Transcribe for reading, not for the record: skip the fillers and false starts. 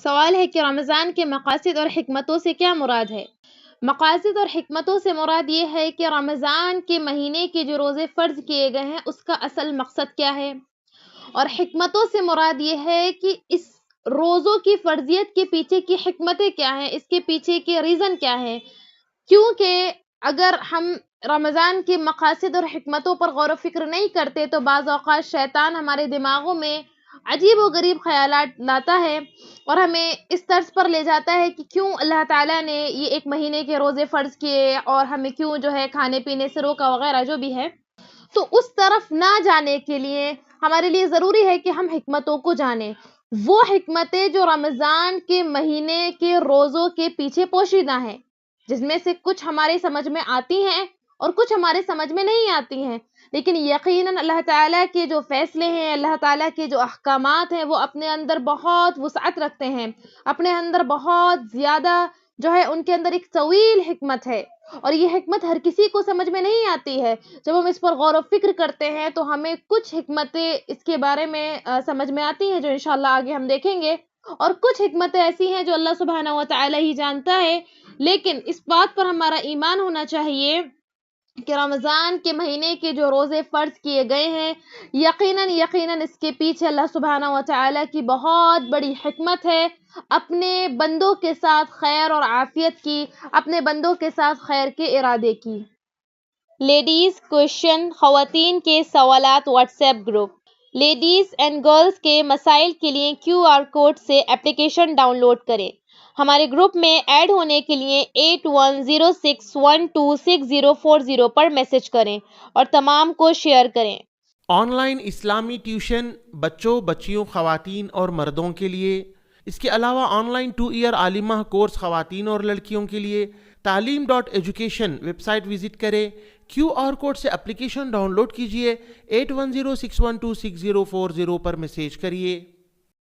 سوال ہے کہ رمضان کے مقاصد اور حکمتوں سے کیا مراد ہے؟ مقاصد اور حکمتوں سے مراد یہ ہے کہ رمضان کے مہینے کے جو روزے فرض کیے گئے ہیں اس کا اصل مقصد کیا ہے، اور حکمتوں سے مراد یہ ہے کہ اس روزوں کی فرضیت کے پیچھے کی حکمتیں کیا ہیں، اس کے پیچھے کے ریزن کیا ہے. کیونکہ اگر ہم رمضان کے مقاصد اور حکمتوں پر غور و فکر نہیں کرتے تو بعض اوقات شیطان ہمارے دماغوں میں عجیب و غریب خیالات لاتا ہے اور ہمیں اس طرز پر لے جاتا ہے کہ کیوں اللہ تعالیٰ نے یہ ایک مہینے کے روزے فرض کیے اور ہمیں کیوں جو ہے کھانے پینے سے روکا وغیرہ جو بھی ہے. تو اس طرف نہ جانے کے لیے ہمارے لیے ضروری ہے کہ ہم حکمتوں کو جانیں، وہ حکمتیں جو رمضان کے مہینے کے روزوں کے پیچھے پوشیدہ ہیں، جس میں سے کچھ ہمارے سمجھ میں آتی ہیں اور کچھ ہمارے سمجھ میں نہیں آتی ہیں، لیکن یقیناً اللہ تعالیٰ کے جو فیصلے ہیں، اللہ تعالیٰ کے جو احکامات ہیں وہ اپنے اندر بہت وسعت رکھتے ہیں، اپنے اندر بہت زیادہ جو ہے ان کے اندر ایک طویل حکمت ہے، اور یہ حکمت ہر کسی کو سمجھ میں نہیں آتی ہے. جب ہم اس پر غور و فکر کرتے ہیں تو ہمیں کچھ حکمتیں اس کے بارے میں سمجھ میں آتی ہیں جو انشاءاللہ آگے ہم دیکھیں گے، اور کچھ حکمتیں ایسی ہیں جو اللہ سبحانہ و تعالیٰ ہی جانتا ہے. لیکن اس بات پر ہمارا ایمان ہونا چاہیے کہ رمضان کے مہینے کے جو روزے فرض کیے گئے ہیں یقیناً اس کے پیچھے اللہ سبحانہ و تعالیٰ کی بہت بڑی حکمت ہے، اپنے بندوں کے ساتھ خیر اور عافیت کی، اپنے بندوں کے ساتھ خیر کے ارادے کی. لیڈیز کوشچن، خواتین کے سوالات what's app group. Ladies and girls کے مسائل کے لیے QR کوڈ سے اپلیکیشن ڈاؤن لوڈ کریں. ہمارے گروپ میں ایڈ ہونے کے لیے 8106126040 پر میسج کریں اور تمام کو شیئر کریں. آن لائن اسلامی ٹیوشن بچوں، بچیوں، خواتین اور مردوں کے لیے. اس کے علاوہ آن لائن 2 ایئر عالمہ کورس خواتین اور لڑکیوں کے لیے. تعلیم.ایجوکیشن ویب سائٹ وزٹ کریں. QR کوڈ سے اپلیکیشن ڈاؤن لوڈ کیجیے. 8106126040 پر میسیج کریے.